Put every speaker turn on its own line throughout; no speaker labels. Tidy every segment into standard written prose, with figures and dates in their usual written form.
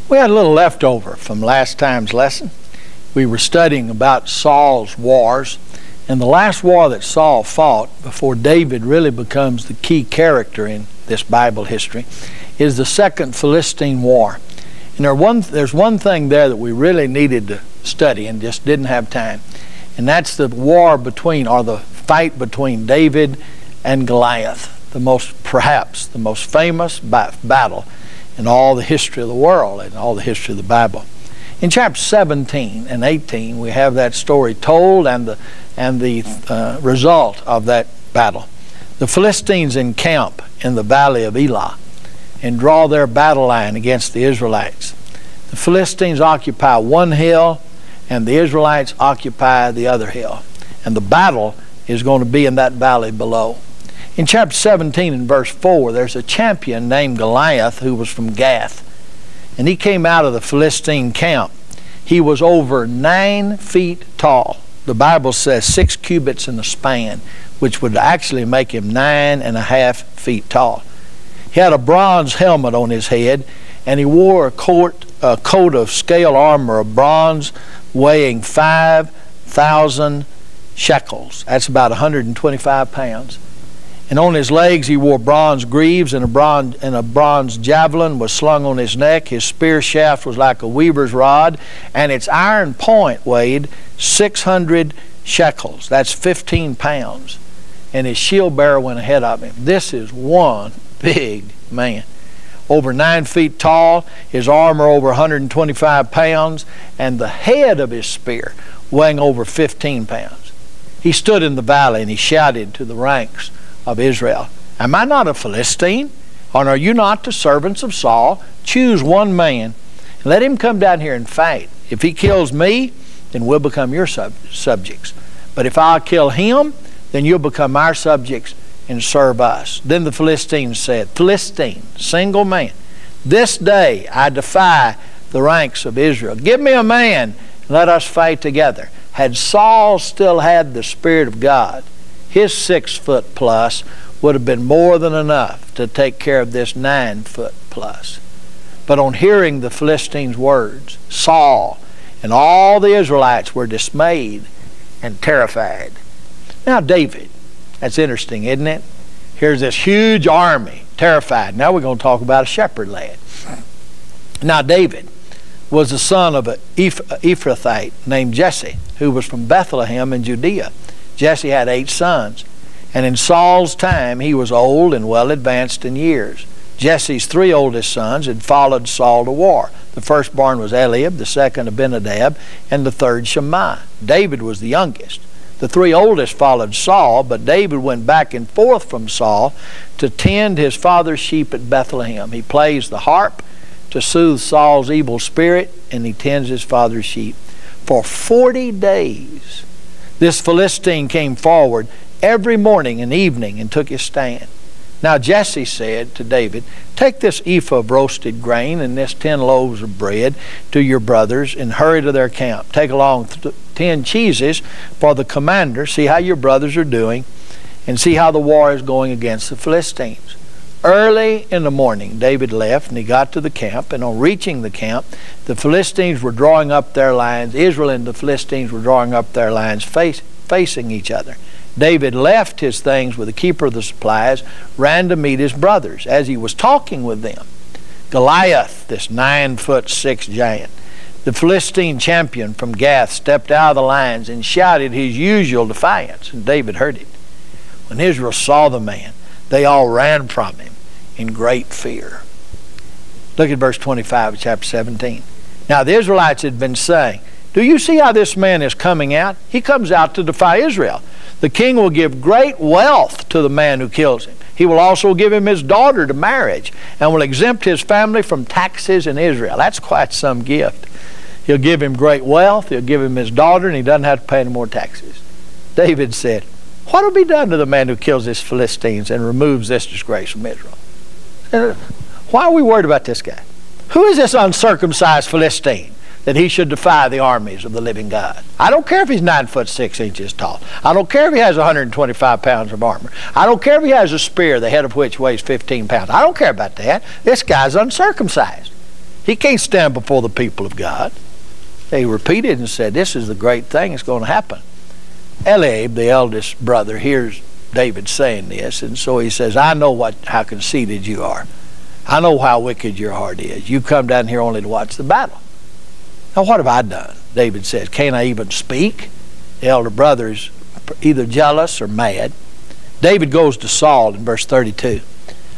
We had a little leftover from last time's lesson. We were studying about Saul's wars, and the last war that Saul fought before David really becomes the key character in this Bible history is the Second Philistine War. And there's one thing there that we really needed to study and just didn't have time, and that's the war between, or the fight between David and Goliath, perhaps the most famous battle in all the history of the world and all the history of the Bible. In chapter 17 and 18, we have that story told and the result of that battle. The Philistines encamp in the valley of Elah and draw their battle line against the Israelites. The Philistines occupy one hill and the Israelites occupy the other hill. And the battle is going to be in that valley below. In chapter 17 and verse 4, there's a champion named Goliath who was from Gath. And he came out of the Philistine camp. He was over 9 feet tall. The Bible says 6 cubits in the span, which would actually make him 9.5 feet tall. He had a bronze helmet on his head, and he wore a coat of scale armor of bronze weighing 5,000 shekels. That's about 125 pounds. And on his legs he wore bronze greaves, and a bronze javelin was slung on his neck. His spear shaft was like a weaver's rod, and its iron point weighed 600 shekels. That's 15 pounds. And his shield bearer went ahead of him. This is one big man. Over 9 feet tall, his armor over 125 pounds, and the head of his spear weighing over 15 pounds. He stood in the valley and he shouted to the ranks of Israel, "Am I not a Philistine? Or are you not the servants of Saul? Choose one man and let him come down here and fight. If he kills me, then we'll become your subjects. But if I kill him, then you'll become our subjects and serve us." Then the Philistines said, "Philistine, single man, this day I defy the ranks of Israel. Give me a man and let us fight together." Had Saul still had the Spirit of God, his 6 foot plus would have been more than enough to take care of this 9 foot plus. But on hearing the Philistines' words, Saul and all the Israelites were dismayed and terrified. Now David, that's interesting, isn't it? Here's this huge army, terrified. Now we're going to talk about a shepherd lad. Now David was the son of an Ephrathite named Jesse, who was from Bethlehem in Judea. Jesse had 8 sons, and in Saul's time he was old and well advanced in years. Jesse's 3 oldest sons had followed Saul to war. The firstborn was Eliab, the second Abinadab, and the third Shammah. David was the youngest. The 3 oldest followed Saul, but David went back and forth from Saul to tend his father's sheep at Bethlehem. He plays the harp to soothe Saul's evil spirit, and he tends his father's sheep. For 40 days, this Philistine came forward every morning and evening and took his stand. Now Jesse said to David, "Take this ephah of roasted grain and this 10 loaves of bread to your brothers and hurry to their camp. Take along 10 cheeses for the commander. See how your brothers are doing and see how the war is going against the Philistines." Early in the morning, David left and he got to the camp, and on reaching the camp, the Philistines were drawing up their lines. Israel and the Philistines were drawing up their lines facing each other. David left his things with the keeper of the supplies, ran to meet his brothers. As he was talking with them, Goliath, this 9'6" giant, the Philistine champion from Gath, stepped out of the lines and shouted his usual defiance, and David heard it. When Israel saw the man, they all ran from him in great fear. Look at verse 25 of chapter 17. Now the Israelites had been saying, "Do you see how this man is coming out? He comes out to defy Israel. The king will give great wealth to the man who kills him. He will also give him his daughter to marriage and will exempt his family from taxes in Israel." That's quite some gift. He'll give him great wealth, he'll give him his daughter, and he doesn't have to pay any more taxes. David said, "What will be done to the man who kills these Philistines and removes this disgrace from Israel?" Why are we worried about this guy? Who is this uncircumcised Philistine that he should defy the armies of the living God? I don't care if he's 9'6" tall. I don't care if he has 125 pounds of armor. I don't care if he has a spear, the head of which weighs 15 pounds. I don't care about that. This guy's uncircumcised. He can't stand before the people of God. They repeated and said, this is the great thing that's going to happen. Eliab, the eldest brother, hears David saying this, and so he says, I know how conceited you are. I know how wicked your heart is. You come down here only to watch the battle. Now what have I done? David says, can't I even speak? The elder brother is either jealous or mad. David goes to Saul in verse 32.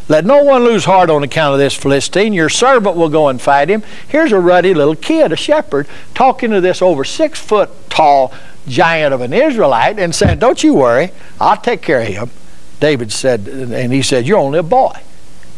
Let no one lose heart on account of this Philistine. Your servant will go and fight him. Here's a ruddy little kid, a shepherd, talking to this over 6 foot tall giant of an Israelite and saying, don't you worry, I'll take care of him. David said, and he said, you're only a boy.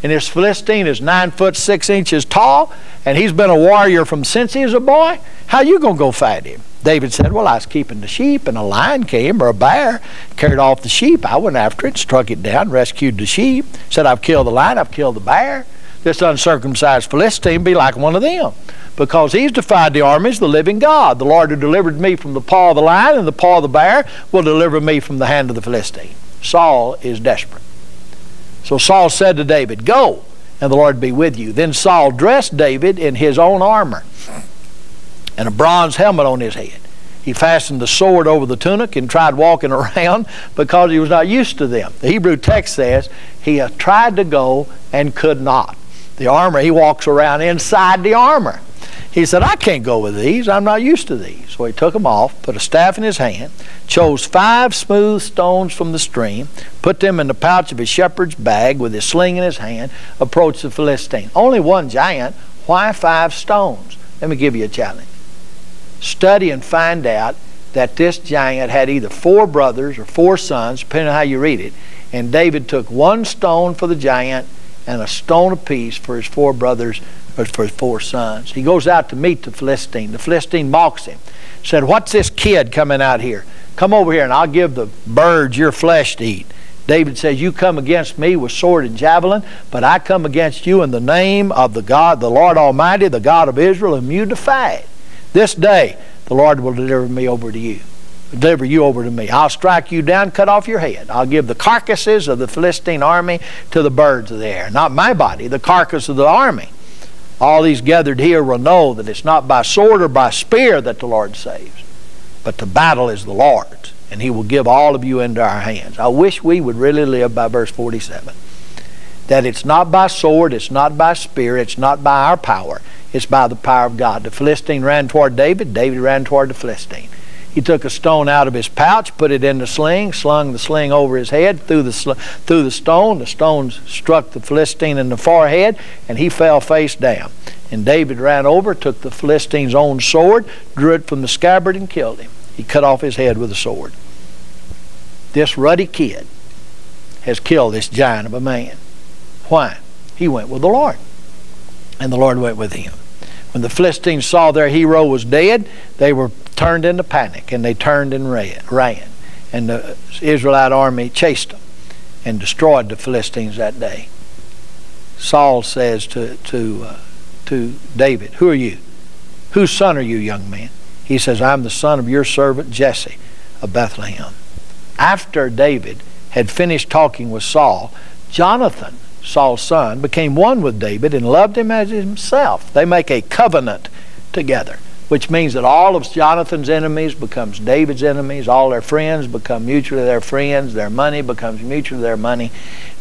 And this Philistine is 9 foot 6 inches tall, and he's been a warrior from since he was a boy. How you going to go fight him? David said, well, I was keeping the sheep, and a lion came, or a bear, carried off the sheep. I went after it, struck it down, rescued the sheep. Said, I've killed the lion, I've killed the bear. This uncircumcised Philistine be like one of them, because he's defied the armies of the living God. The Lord who delivered me from the paw of the lion and the paw of the bear will deliver me from the hand of the Philistine. Saul is desperate. So Saul said to David, go, and the Lord be with you. Then Saul dressed David in his own armor and a bronze helmet on his head. He fastened the sword over the tunic and tried walking around because he was not used to them. The Hebrew text says he tried to go and could not. The armor, he walks around inside the armor. He said, I can't go with these. I'm not used to these. So he took them off, put a staff in his hand, chose 5 smooth stones from the stream, put them in the pouch of his shepherd's bag with his sling in his hand, approached the Philistine. Only one giant. Why 5 stones? Let me give you a challenge. Study and find out that this giant had either 4 brothers or 4 sons, depending on how you read it. And David took 1 stone for the giant and a stone apiece for his 4 brothers, or for his 4 sons. He goes out to meet the Philistine. The Philistine mocks him. Said, what's this kid coming out here? Come over here and I'll give the birds your flesh to eat. David says, you come against me with sword and javelin, but I come against you in the name of the God, the Lord Almighty, the God of Israel, whom you defied. This day the Lord will deliver me over to you. Deliver you over to me. I'll strike you down, cut off your head. I'll give the carcasses of the Philistine army to the birds of the air. Not my body, the carcass of the army. All these gathered here will know that it's not by sword or by spear that the Lord saves, but the battle is the Lord's, and he will give all of you into our hands. I wish we would really live by verse 47. That it's not by sword, it's not by spear, it's not by our power, it's by the power of God. The Philistine ran toward David, David ran toward the Philistine. He took a stone out of his pouch, put it in the sling, slung the sling over his head, threw the stone. The stone struck the Philistine in the forehead, and he fell face down. And David ran over, took the Philistine's own sword, drew it from the scabbard, and killed him. He cut off his head with a sword. This ruddy kid has killed this giant of a man. Why? He went with the Lord, and the Lord went with him. When the Philistines saw their hero was dead, they were turned into panic, and they turned and ran. And the Israelite army chased them and destroyed the Philistines that day. Saul says to David, who are you? Whose son are you, young man? He says, I'm the son of your servant Jesse of Bethlehem. After David had finished talking with Saul, Jonathan, Saul's son, became one with David and loved him as himself. They make a covenant together, which means that all of Jonathan's enemies becomes David's enemies. All their friends become mutually their friends. Their money becomes mutually their money.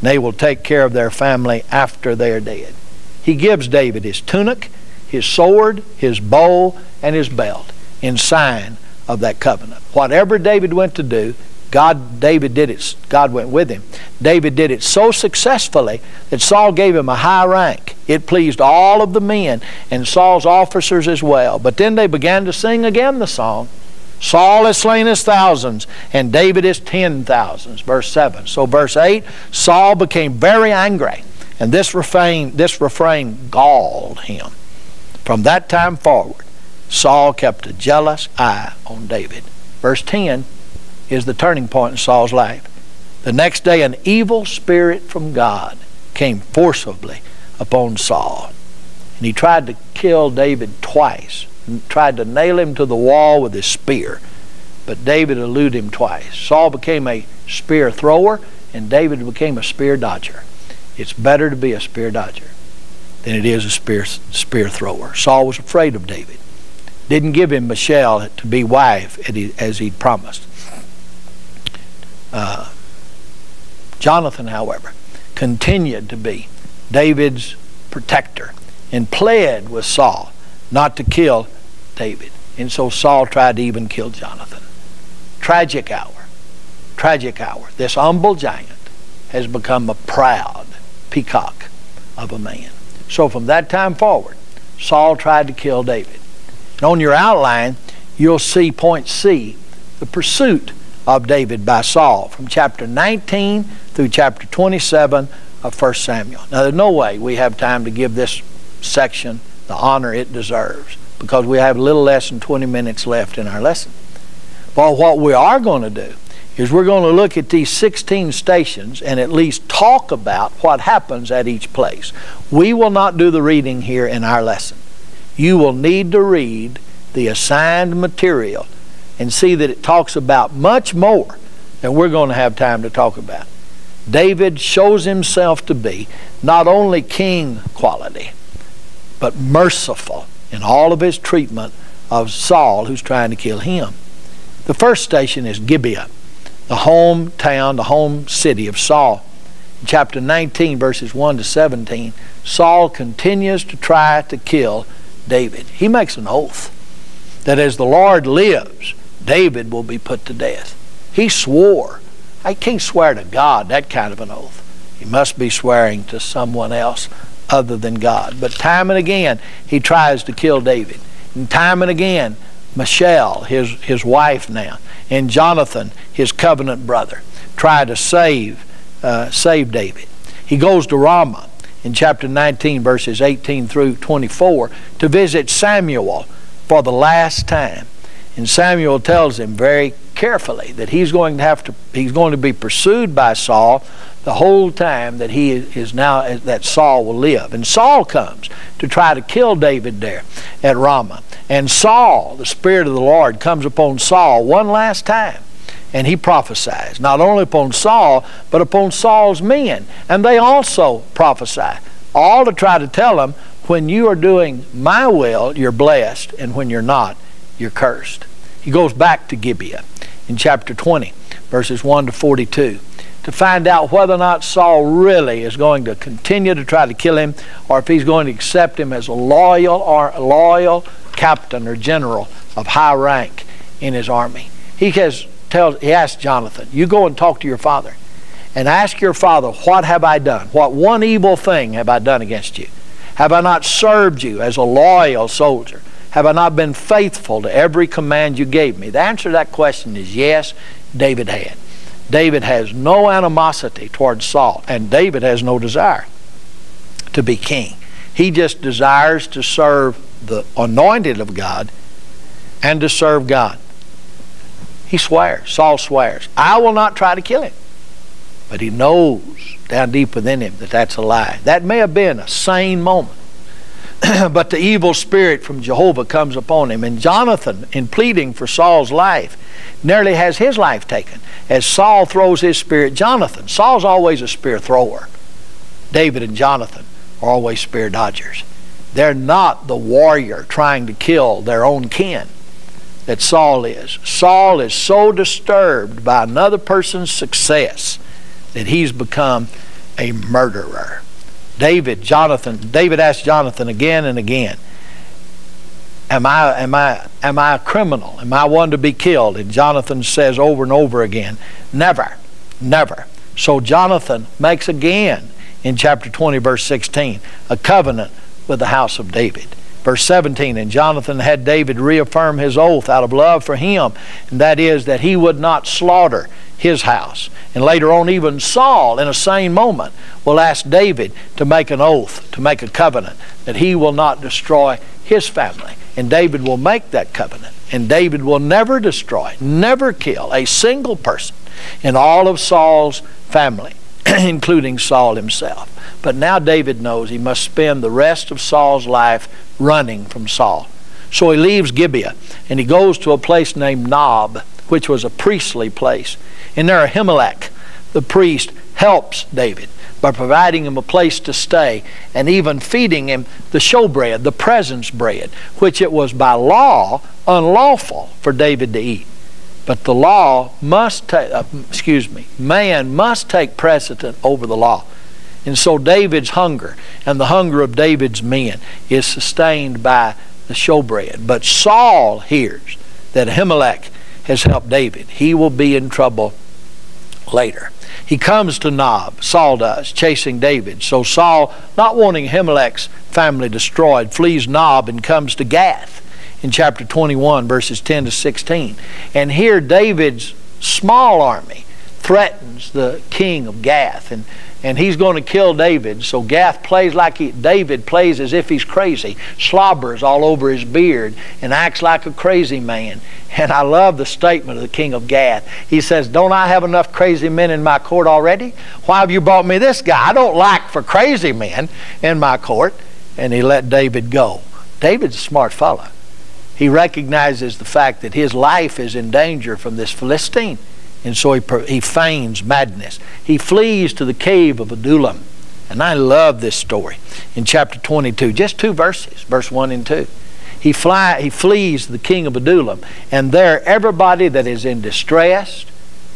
And they will take care of their family after they are dead. He gives David his tunic, his sword, his bow, and his belt in sign of that covenant. Whatever David went to do, God went with him. David did it so successfully that Saul gave him a high rank. It pleased all of the men and Saul's officers as well. But then they began to sing again the song, Saul has slain his thousands, and David his 10,000s. Verse 7. So verse 8, Saul became very angry, and this refrain galled him. From that time forward, Saul kept a jealous eye on David. Verse 10 is the turning point in Saul's life. The next day an evil spirit from God came forcibly upon Saul. And he tried to kill David twice. And tried to nail him to the wall with his spear. But David eluded him twice. Saul became a spear thrower, and David became a spear dodger. It's better to be a spear dodger than it is a spear thrower. Saul was afraid of David. Didn't give him Michal to be wife as he'd promised. Jonathan, however, continued to be David's protector and pled with Saul not to kill David. And so Saul tried to even kill Jonathan. Tragic hour. Tragic hour. This humble giant has become a proud peacock of a man. So from that time forward, Saul tried to kill David. And on your outline, you'll see point C, the pursuit of David by Saul, from chapter 19 through chapter 27 of 1 Samuel. Now, there's no way we have time to give this section the honor it deserves, because we have a little less than 20 minutes left in our lesson. But what we are going to do is we're going to look at these 16 stations and at least talk about what happens at each place. We will not do the reading here in our lesson. You will need to read the assigned material and see that it talks about much more than we're going to have time to talk about. David shows himself to be not only king quality, but merciful in all of his treatment of Saul, who's trying to kill him. The first station is Gibeah, the hometown, the home city of Saul. In chapter 19, verses 1 to 17, Saul continues to try to kill David. He makes an oath that as the Lord lives, David will be put to death. He swore. I can't swear to God that kind of an oath. He must be swearing to someone else other than God. But time and again, he tries to kill David. And time and again, Michal, his wife now, and Jonathan, his covenant brother, try to save David. He goes to Ramah in chapter 19, verses 18 through 24, to visit Samuel for the last time. And Samuel tells him very carefully that he's going to be pursued by Saul the whole time that that Saul will live. And Saul comes to try to kill David there at Ramah. And Saul, the Spirit of the Lord, comes upon Saul one last time. And he prophesies, not only upon Saul, but upon Saul's men. And they also prophesy, all to try to tell him, when you are doing my will, you're blessed, and when you're not, you're cursed. He goes back to Gibeah in chapter 20, verses 1 to 42, to find out whether or not Saul really is going to continue to try to kill him, or if he's going to accept him as a loyal captain or general of high rank in his army. He asks Jonathan, you go and talk to your father and ask your father, what have I done? What one evil thing have I done against you? Have I not served you as a loyal soldier? Have I not been faithful to every command you gave me? The answer to that question is yes, David had. David has no animosity towards Saul, and David has no desire to be king. He just desires to serve the anointed of God and to serve God. He swears, Saul swears, I will not try to kill him. But he knows down deep within him that that's a lie. That may have been a sane moment. But the evil spirit from Jehovah comes upon him. And Jonathan, in pleading for Saul's life, nearly has his life taken. As Saul throws his spear at Jonathan. Saul's always a spear thrower. David and Jonathan are always spear dodgers. They're not the warrior trying to kill their own kin that Saul is. Saul is so disturbed by another person's success that he's become a murderer. David asked Jonathan again and again, am I a criminal? Am I one to be killed? And Jonathan says over and over again, never, never. So Jonathan makes again in chapter 20, verse 16, a covenant with the house of David. Verse 17, and Jonathan had David reaffirm his oath out of love for him, and that is that he would not slaughter his house. And later on, even Saul, in a sane moment, will ask David to make an oath, to make a covenant, that he will not destroy his family. And David will make that covenant. And David will never destroy, never kill a single person in all of Saul's family, including Saul himself. But now David knows he must spend the rest of Saul's life running from Saul. So he leaves Gibeah and he goes to a place named Nob, which was a priestly place. And there Ahimelech, the priest, helps David by providing him a place to stay and even feeding him the showbread, the presence bread, which it was by law unlawful for David to eat. But the law must man must take precedent over the law. And so David's hunger and the hunger of David's men is sustained by the showbread. But Saul hears that Ahimelech has helped David. He will be in trouble later. He comes to Nob, Saul does, chasing David. So Saul, not wanting Ahimelech's family destroyed, flees Nob and comes to Gath in chapter 21, verses 10 to 16. And here David's small army threatens the king of Gath, and he's going to kill David. So Gath plays like David plays as if he's crazy, slobbers all over his beard, and acts like a crazy man. And I love the statement of the king of Gath. He says, "Don't I have enough crazy men in my court already? Why have you brought me this guy? I don't like for crazy men in my court." And he let David go. David's a smart fellow. He recognizes the fact that his life is in danger from this Philistine. And so he feigns madness. He flees to the cave of Adullam. And I love this story. In chapter 22, just 2 verses, verse 1 and 2. He flees to the king of Adullam. And there everybody that is in distress,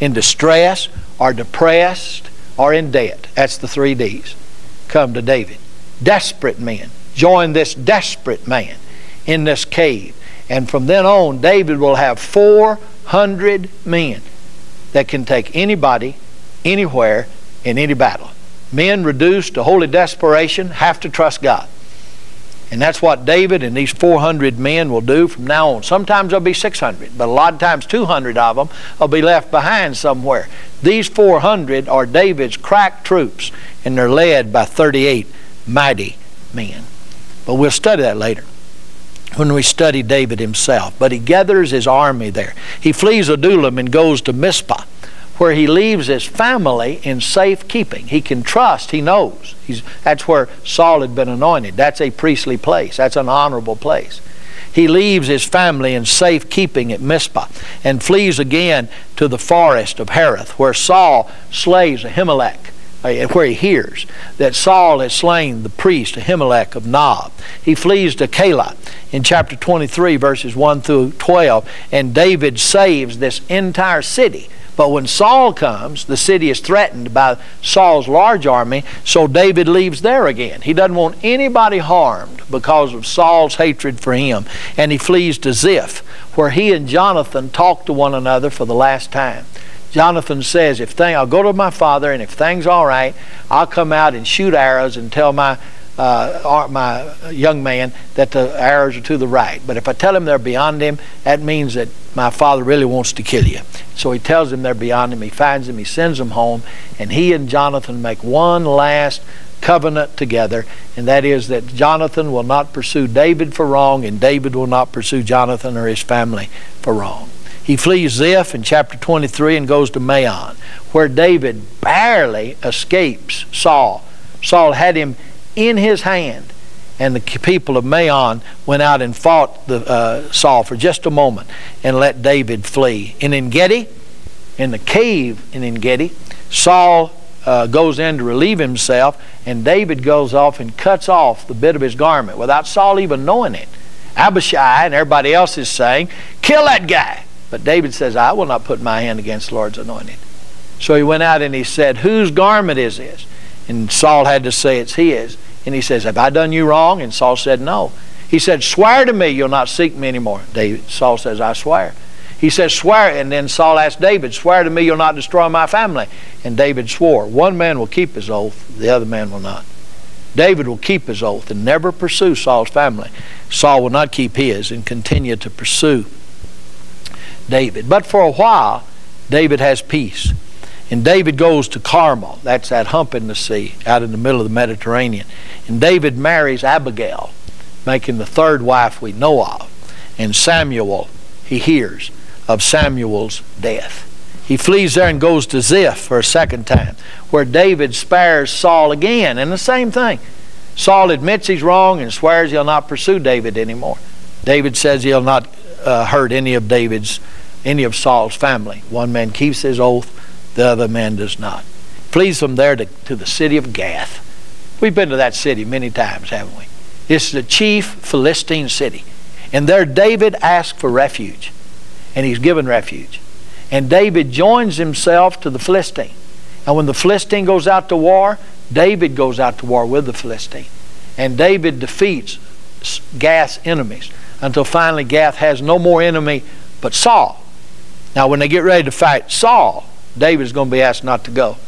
or depressed, or in debt, that's the 3 Ds, come to David. Desperate men join this desperate man in this cave. And from then on, David will have 400 men that can take anybody, anywhere, in any battle. Men reduced to holy desperation have to trust God. And that's what David and these 400 men will do from now on. Sometimes there'll be 600, but a lot of times 200 of them will be left behind somewhere. These 400 are David's crack troops, and they're led by 38 mighty men. But we'll study that later when we study David himself. But he gathers his army there. He flees Adullam and goes to Mizpah, where he leaves his family in safe keeping. He can trust, he knows. That's where Saul had been anointed. That's a priestly place. That's an honorable place. He leaves his family in safe keeping at Mizpah and flees again to the forest of Hereth, where Saul slays Ahimelech, where he hears that Saul has slain the priest Ahimelech of Nob. He flees to Keilah in chapter 23, verses 1 through 12, and David saves this entire city. But when Saul comes, the city is threatened by Saul's large army, so David leaves there again. He doesn't want anybody harmed because of Saul's hatred for him. And he flees to Ziph, where he and Jonathan talk to one another for the last time. Jonathan says, I'll go to my father, and if things are all right, I'll come out and shoot arrows and tell my young man that the arrows are to the right. But if I tell him they're beyond him, that means that my father really wants to kill you. So he tells him they're beyond him. He finds them. He sends them home. And he and Jonathan make one last covenant together, and that is that Jonathan will not pursue David for wrong, and David will not pursue Jonathan or his family for wrong. He flees Ziph in chapter 23 and goes to Maon, where David barely escapes Saul. Saul had him in his hand, and the people of Maon went out and fought Saul for just a moment and let David flee. In En-Gedi, in the cave in En-Gedi, Saul goes in to relieve himself, and David goes off and cuts off the bit of his garment without Saul even knowing it. Abishai and everybody else is saying, "Kill that guy." But David says, "I will not put my hand against the Lord's anointed." So he went out and he said, "Whose garment is this?" And Saul had to say, "It's his." And he says, "Have I done you wrong?" And Saul said, "No." He said, "Swear to me you'll not seek me anymore." Saul says, "I swear." He says, "Swear." And then Saul asked David, "Swear to me you'll not destroy my family." And David swore. One man will keep his oath, the other man will not. David will keep his oath and never pursue Saul's family. Saul will not keep his and continue to pursue David. But for a while, David has peace. And David goes to Carmel. That's that hump in the sea out in the middle of the Mediterranean. And David marries Abigail, making the third wife we know of. And Samuel, he hears of Samuel's death. He flees there and goes to Ziph for a second time, where David spares Saul again. And the same thing. Saul admits he's wrong and swears he'll not pursue David anymore. David says he'll not hurt any of Saul's family. One man keeps his oath, the other man does not. flees from there to the city of Gath. We've been to that city many times, haven't we? It's the chief Philistine city. And there David asked for refuge. And he's given refuge. And David joins himself to the Philistine. And when the Philistine goes out to war, David goes out to war with the Philistine. And David defeats Gath's enemies until finally Gath has no more enemy but Saul. Now when they get ready to fight Saul, David is going to be asked not to go.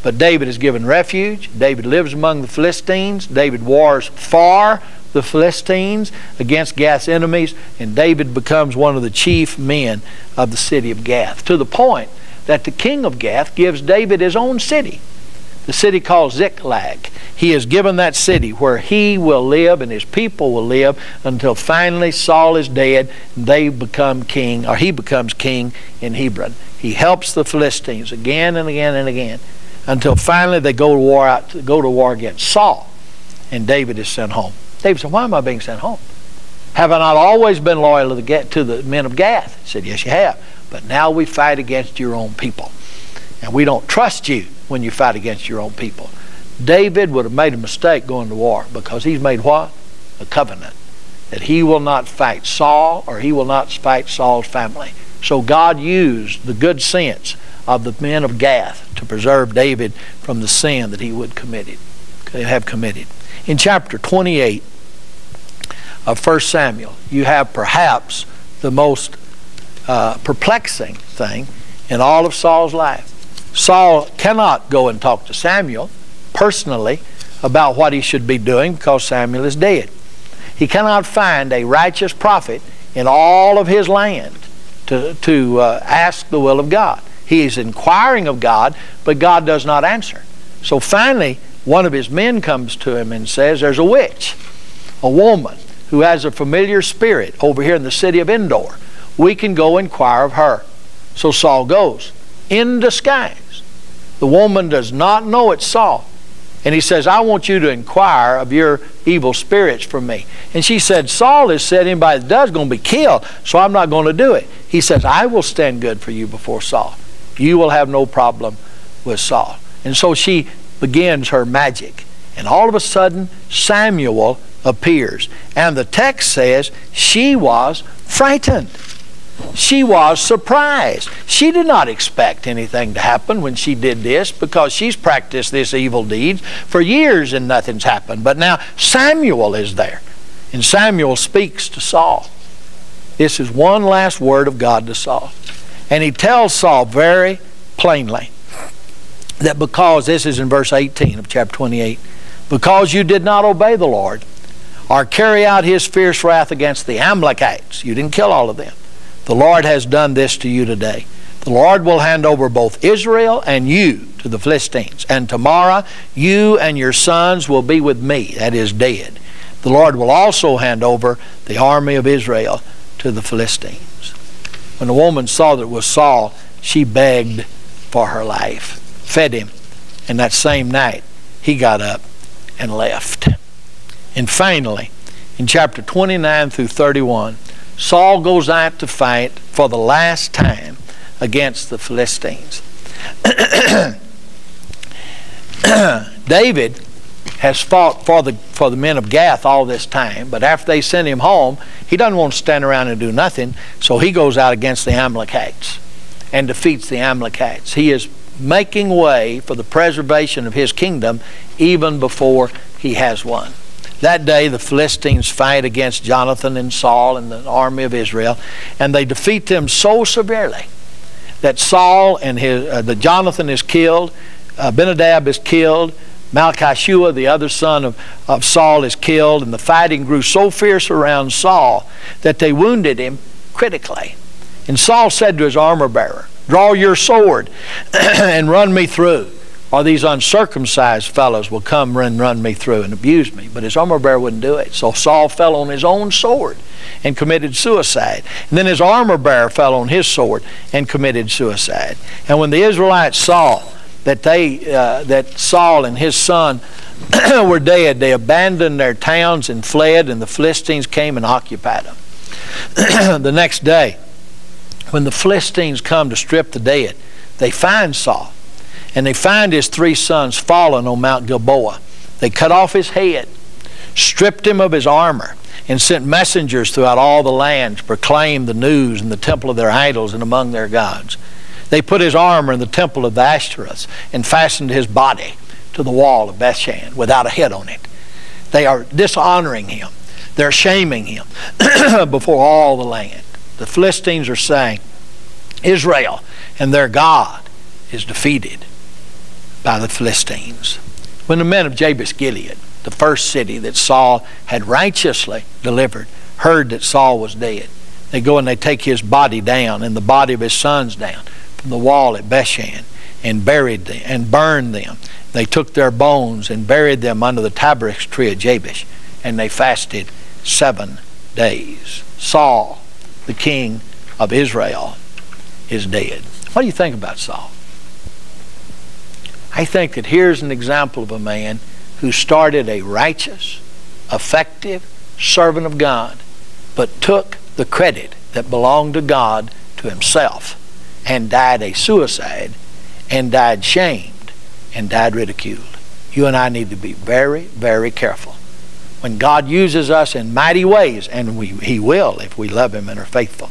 But David is given refuge. David lives among the Philistines. David wars for the Philistines against Gath's enemies, and David becomes one of the chief men of the city of Gath, to the point that the king of Gath gives David his own city, the city called Ziklag. He is given that city where he will live and his people will live until finally Saul is dead and they become king, or he becomes king in Hebron. He helps the Philistines again and again and again until finally they go to war against Saul, and David is sent home. David said, why am I being sent home? Have I not always been loyal to the men of Gath? He said, yes, you have. But now we fight against your own people. And we don't trust you when you fight against your own people. David would have made a mistake going to war because he's made what? A covenant. That he will not fight Saul, or he will not fight Saul's family. So God used the good sense of the men of Gath to preserve David from the sin that he would have committed. In chapter 28 of 1 Samuel, you have perhaps the most perplexing thing in all of Saul's life. Saul cannot go and talk to Samuel personally about what he should be doing because Samuel is dead. He cannot find a righteous prophet in all of his land to ask the will of God. He is inquiring of God, but God does not answer. So finally, one of his men comes to him and says, there's a witch, a woman who has a familiar spirit over here in the city of Endor. We can go inquire of her. So Saul goes in disguise. The woman does not know it's Saul. And he says, I want you to inquire of your evil spirits from me. And she said, Saul has said anybody that does is going to be killed, so I'm not going to do it. He says, I will stand good for you before Saul. You will have no problem with Saul. And so she begins her magic. And all of a sudden, Samuel appears. And the text says she was frightened. She was surprised. She did not expect anything to happen when she did this because she's practiced this evil deed for years and nothing's happened. But now Samuel is there. And Samuel speaks to Saul. This is one last word of God to Saul. And he tells Saul very plainly that because, this is in verse 18 of chapter 28, because you did not obey the Lord or carry out his fierce wrath against the Amalekites, you didn't kill all of them, the Lord has done this to you today. The Lord will hand over both Israel and you to the Philistines, and tomorrow you and your sons will be with me, that is dead. The Lord will also hand over the army of Israel to the Philistines. When the woman saw that it was Saul, she begged for her life, fed him, and that same night he got up and left. And finally, in chapter 29 through 31, Saul goes out to fight for the last time against the Philistines. David has fought for the men of Gath all this time, but after they send him home, he doesn't want to stand around and do nothing, so he goes out against the Amalekites and defeats the Amalekites. He is making way for the preservation of his kingdom even before he has won. That day the Philistines fight against Jonathan and Saul and the army of Israel, and they defeat them so severely that Saul and Jonathan is killed, Benadab is killed, Malchishua, the other son of Saul, is killed, and the fighting grew so fierce around Saul that they wounded him critically. And Saul said to his armor bearer, draw your sword and run me through, or these uncircumcised fellows will come and run me through and abuse me. But his armor bearer wouldn't do it. So Saul fell on his own sword and committed suicide. And then his armor bearer fell on his sword and committed suicide. And when the Israelites saw that Saul and his son were dead, they abandoned their towns and fled, and the Philistines came and occupied them. The next day, when the Philistines come to strip the dead, they find Saul. and they find his 3 sons fallen on Mount Gilboa. They cut off his head, stripped him of his armor, and sent messengers throughout all the land to proclaim the news in the temple of their idols and among their gods. They put his armor in the temple of the Ashtoreths and fastened his body to the wall of Bethshan without a head on it. They are dishonoring him. They're shaming him before all the land. The Philistines are saying, Israel and their God is defeated by the Philistines. When the men of Jabesh Gilead, the first city that Saul had righteously delivered, heard that Saul was dead, they go and they take his body down and the body of his sons down from the wall at Bethshan and buried them and burned them. They took their bones and buried them under the tabernacle tree of Jabesh, and they fasted 7 days. Saul, the king of Israel, is dead. What do you think about Saul? I think that here's an example of a man who started a righteous, effective servant of God, but took the credit that belonged to God to himself and died a suicide and died shamed and died ridiculed. You and I need to be very, very careful. When God uses us in mighty ways, and He will if we love Him and are faithful,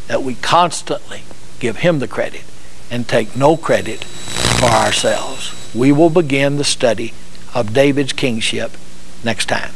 that we constantly give Him the credit and take no credit for ourselves. We will begin the study of David's kingship next time.